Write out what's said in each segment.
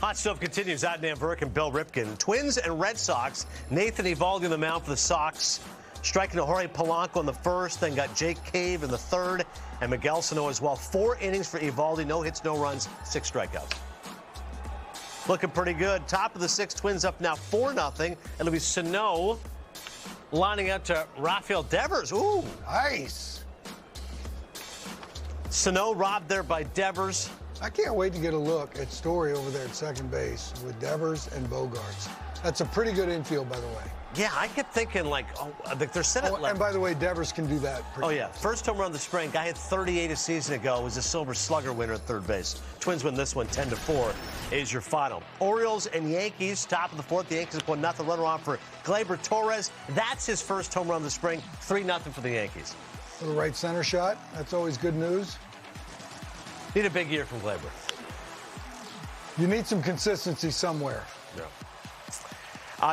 Hot stuff continues. Adnan Virk and Bill Ripken. Twins and Red Sox. Nathan Eovaldi on the mound for the Sox. Striking to Jorge Polanco in the first, then got Jake Cave in the third, and Miguel Sano as well. 4 innings for Eovaldi, no hits, no runs, 6 strikeouts. Looking pretty good. Top of the 6th, Twins up now 4-0. It'll be Sano lining out to Rafael Devers. Ooh, Nice. Sano robbed there by Devers. I can't wait to get a look at Story over there at second base with Devers and Bogarts. That's a pretty good infield, by the way. Yeah, I kept thinking, like, they're set at left. And by the way, Devers can do that. Oh, yeah. First home run of the spring. Guy hit 38 a season ago. Was a Silver Slugger winner at third base. Twins win this one 10-4 is your final. Orioles and Yankees, top of the 4th. The Yankees have 1-0. Runner on for Gleyber Torres. That's his first home run of the spring. 3-0 for the Yankees. Little right center shot. That's always good news. Need a big year from Gleyber. You need some consistency somewhere. Yeah.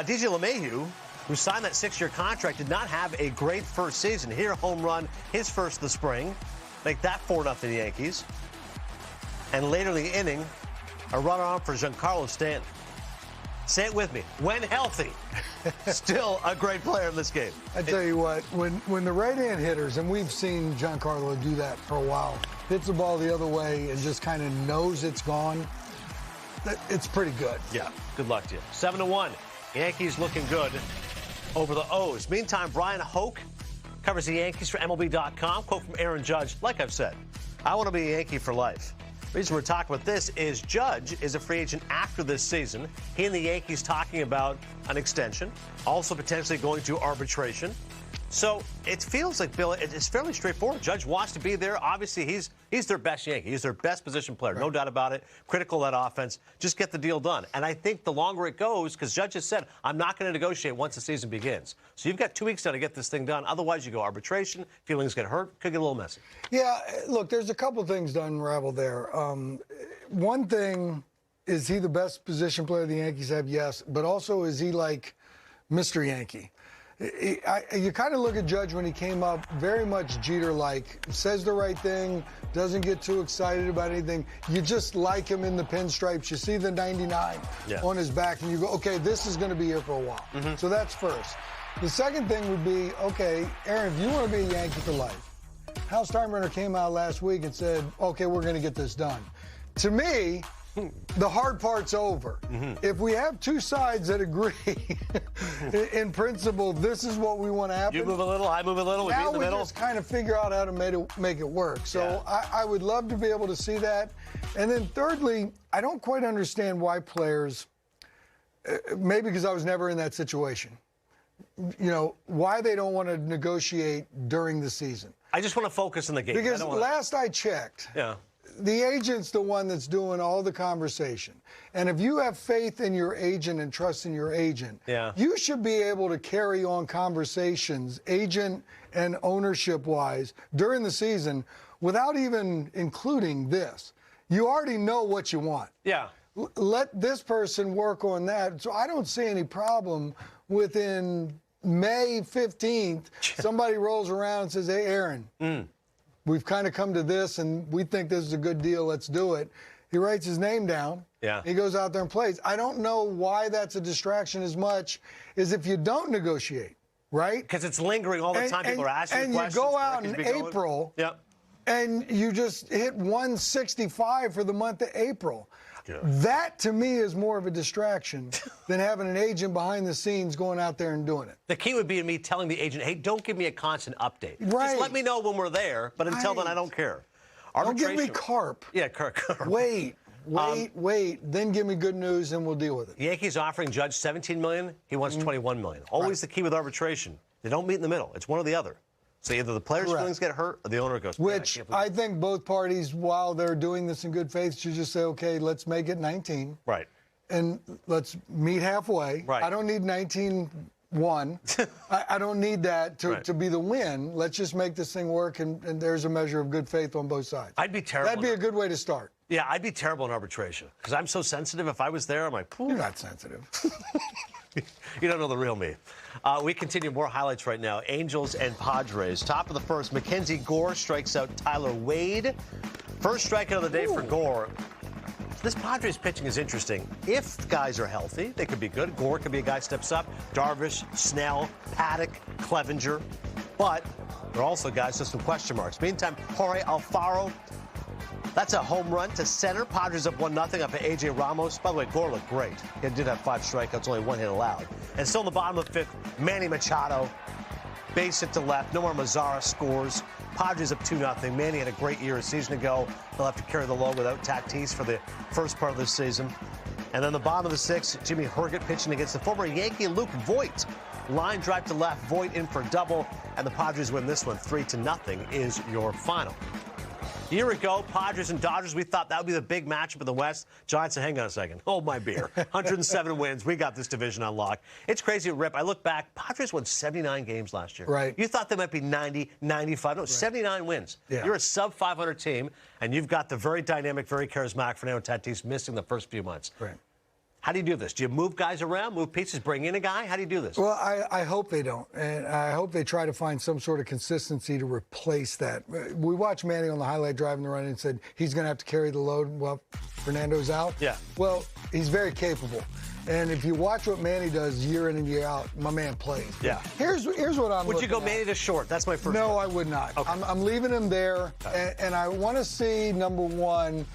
DJ LeMahieu, who signed that 6-year contract, did not have a great first season. Here, home run, his first of the spring. Make that 4-0 Yankees. And later in the inning, a runner on for Giancarlo Stanton. Say it with me. When healthy, still a great player in this game. I tell you what, when the right-hand hitters, and we've seen Giancarlo do that for a while, hits the ball the other way and just kind of knows it's gone, it's pretty good. Yeah, good luck to you. 7-1. Yankees looking good over the O's. Meantime, Brian Hoke covers the Yankees for MLB.com. Quote from Aaron Judge, like I've said, I want to be a Yankee for life. The reason we're talking about this is Judge is a free agent after this season. He and the Yankees talking about an extension, also potentially going to arbitration. So it feels like, Bill, it's fairly straightforward. Judge wants to be there. Obviously, he's their best Yankee. He's their best position player, right. No doubt about it. Critical of that offense. Just get the deal done. And I think the longer it goes, because Judge has said, I'm not going to negotiate once the season begins. So you've got 2 weeks now to get this thing done. Otherwise, you go arbitration. Feelings get hurt. Could get a little messy. Yeah, look, there's a couple things to unravel there. One thing, is he the best position player the Yankees have? Yes. But also, is he like Mr. Yankee? You kind of look at Judge when he came up, very much Jeter-like, says the right thing, doesn't get too excited about anything. You just like him in the pinstripes. You see the 99 on his back, and you go, okay, this is going to be here for a while. Mm-hmm. So that's first. The second thing would be, okay, Aaron, if you want to be a Yankee for life, Hal Steinbrenner came out last week and said, okay, we're going to get this done. To me, the hard part's over. Mm-hmm. If we have two sides that agree, in principle, this is what we want to happen. You move a little, I move a little, we meet in the middle. Now we just kind of figure out how to make it work. So I would love to be able to see that. And then thirdly, I don't quite understand why players, maybe because I was never in that situation, you know, why they don't want to negotiate during the season. I just want to focus on the game. Because last I checked, the agent's the one that's doing all the conversation. And if you have faith in your agent and trust in your agent, you should be able to carry on conversations, agent and ownership-wise, during the season without even including this. You already know what you want. Yeah. Let this person work on that. So I don't see any problem within May 15th, somebody rolls around and says, hey, Aaron, we've kind of come to this, and we think this is a good deal. Let's do it. He writes his name down. Yeah. He goes out there and plays. I don't know why that's a distraction as much as if you don't negotiate, right? Because it's lingering all the time. People are asking questions. And you go out in April, and you just hit 165 for the month of April. That, to me, is more of a distraction than having an agent behind the scenes going out there and doing it. The key would be me telling the agent, hey, don't give me a constant update. Right. Just let me know when we're there, but until then, I don't care. Don't give me carp. Yeah, carp. Wait, then give me good news and we'll deal with it. The Yankees offering Judge $17 million. He wants $21 million. Always the key with arbitration. They don't meet in the middle. It's one or the other. So either the player's feelings get hurt or the owner goes. Which I think both parties, while they're doing this in good faith, should just say, okay, let's make it 19. Right. And let's meet halfway. Right. I don't need 19-1. I don't need that to be the win. Let's just make this thing work, and there's a measure of good faith on both sides. I'd be terrible. That'd be a good way to start. Yeah, I'd be terrible in arbitration because I'm so sensitive. If I was there, I'm like, you're not sensitive. You don't know the real me. We continue more highlights right now. Angels and Padres. Top of the first, Mackenzie Gore strikes out Tyler Wade. First strikeout of the day for Gore. This Padres pitching is interesting. If guys are healthy, they could be good. Gore could be a guy who steps up. Darvish, Snell, Paddock, Clevenger. But there are also guys with some question marks. Meantime, Jorge Alfaro, that's a home run to center. Padres up 1-0 up at A.J. Ramos. By the way, Gore looked great. He did have 5 strikeouts, only 1 hit allowed. And still in the bottom of the 5th, Manny Machado, base hit to left. Nomar Mazara scores. Padres up 2-0. Manny had a great year a season ago. They'll have to carry the load without Tatis for the first part of the season. And then the bottom of the 6th, Jimmy Herget pitching against the former Yankee Luke Voit. Line drive to left, Voit in for a double, and the Padres win this one 3-0 is your final. A year ago, Padres and Dodgers, we thought that would be the big matchup in the West. Giants said, hang on a second. Hold my beer. 107 wins. We got this division on lock. It's crazy, Rip. I look back. Padres won 79 games last year. Right. You thought they might be 90, 95. No, right. 79 wins. Yeah. You're a sub-500 team, and you've got the very dynamic, very charismatic Fernando Tatis missing the first few months. Right. How do you do this? Do you move guys around, move pieces, bring in a guy? How do you do this? Well, I hope they don't. And I hope they try to find some sort of consistency to replace that. We watched Manny on the highlight drive in the run and said he's going to have to carry the load while Fernando's out. Yeah. Well, he's very capable. And if you watch what Manny does year in and year out, my man plays. Yeah. Here's what I'm Would you go Manny to short? That's my first No, question. I would not. Okay. I'm leaving him there. Okay. And I want to see, number one,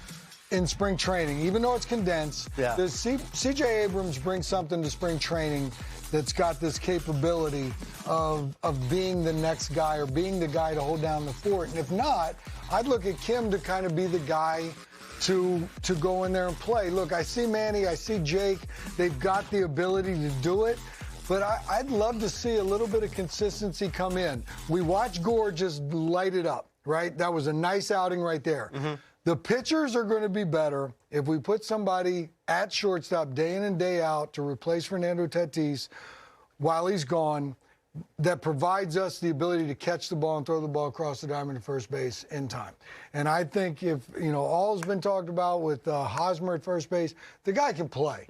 in spring training, even though it's condensed, does C.J. Abrams bring something to spring training that's got this capability of being the next guy or being the guy to hold down the fort? And if not, I'd look at Kim to kind of be the guy to go in there and play. Look, I see Manny, I see Jake. They've got the ability to do it. But I'd love to see a little bit of consistency come in. We watched Gore just light it up, right? That was a nice outing right there. Mm-hmm. The pitchers are going to be better if we put somebody at shortstop day in and day out to replace Fernando Tatis while he's gone that provides us the ability to catch the ball and throw the ball across the diamond to first base in time. And I think if, all's been talked about with Hosmer at first base, the guy can play.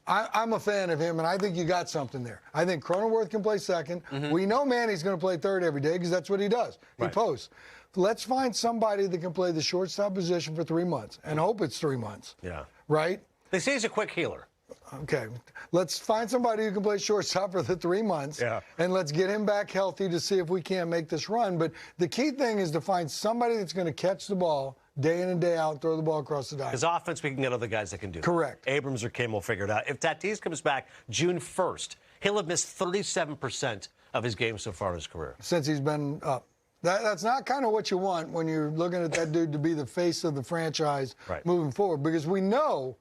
I'm a fan of him, and I think you got something there. I think Cronenworth can play second. Mm-hmm. We know Manny's going to play third every day because that's what he does. He posts. Let's find somebody that can play the shortstop position for 3 months and hope it's 3 months. Yeah. Right? They say he's a quick healer. Okay. Let's find somebody who can play shortstop for the 3 months. Yeah. And let's get him back healthy to see if we can't make this run. But the key thing is to find somebody that's going to catch the ball day in and day out, throw the ball across the diamond. Because offense, we can get other guys that can do that. Correct. Abrams or Kim will figure it out. If Tatis comes back June 1st, he'll have missed 37% of his games so far in his career. Since he's been up. That's not kind of what you want when you're looking at that dude to be the face of the franchise moving forward, because we know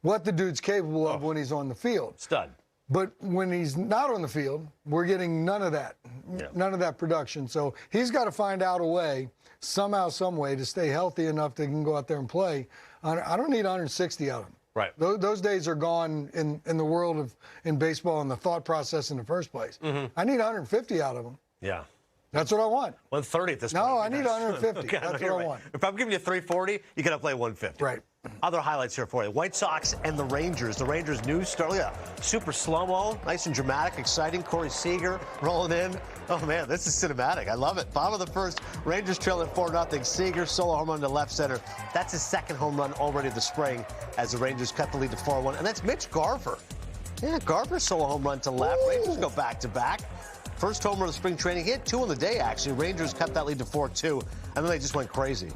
what the dude's capable of when he's on the field. Stud. But when he's not on the field, we're getting none of that, none of that production. So he's got to find out a way, somehow, some way, to stay healthy enough that he can go out there and play. I don't need 160 out of him. Right. Those days are gone in the world in baseball and the thought process in the first place. Mm-hmm. I need 150 out of him. Yeah. That's what I want. 130 at this point. No, I need 150. Okay, that's what I want. If I'm giving you 340, you got to play 150. Right. Other highlights here for you. White Sox and the Rangers. The Rangers news story. Yeah, super slow-mo, nice and dramatic, exciting. Corey Seager rolling in. Oh, man, this is cinematic. I love it. Bottom of the first, Rangers trailing 4-0. Seager, solo home run to left center. That's his second home run already this spring as the Rangers cut the lead to 4-1. And that's Mitch Garver. Yeah, Garver solo home run to left. Ooh. Rangers go back-to-back. First homer of the spring training. He had 2 in the day, actually. Rangers cut that lead to 4-2, and then they just went crazy.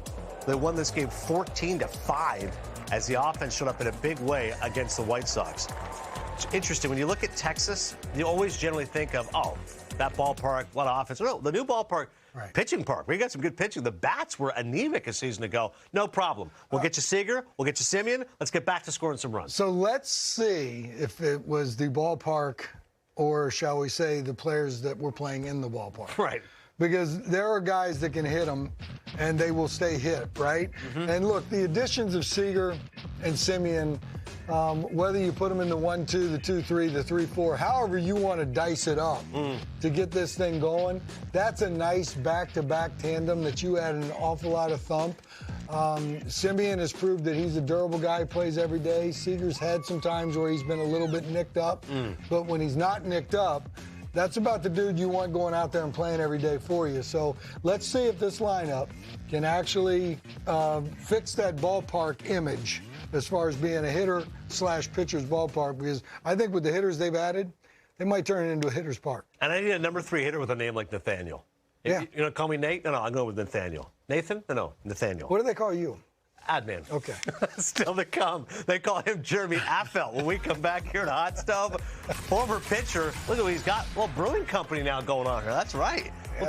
They won this game 14-5 as the offense showed up in a big way against the White Sox. It's interesting. When you look at Texas, you always generally think of, that ballpark, a lot of offense. No, the new ballpark, pitching park. We got some good pitching. The bats were anemic a season ago. No problem. We'll get you Seager. We'll get you Simeon. Let's get back to scoring some runs. So let's see if it was the ballpark or, shall we say, the players that were playing in the ballpark. Right. Because there are guys that can hit them, and they will stay hit, right? Mm-hmm. And look, the additions of Seager and Simeon, whether you put them in the 1-2, the 2-3, the 3-4, however you want to dice it up to get this thing going, that's a nice back-to-back tandem that you add an awful lot of thump. Simeon has proved that he's a durable guy, he plays every day. Seager's had some times where he's been a little bit nicked up, but when he's not nicked up, That's about the dude you want going out there and playing every day for you. So let's see if this lineup can actually fix that ballpark image as far as being a hitter/pitcher's ballpark, because I think with the hitters they've added, they might turn it into a hitter's park. And I need a number 3 hitter with a name like Nathaniel. Yeah. You know, call me Nate? No, I'll go with Nathaniel. Nathan? No, Nathaniel. What do they call you? Adman. Okay. Still to come. They call him Jeremy Affelt. When we come back here to Hot Stove, former pitcher. Look at what he's got. Well, brewing company now going on here. That's right. Yeah.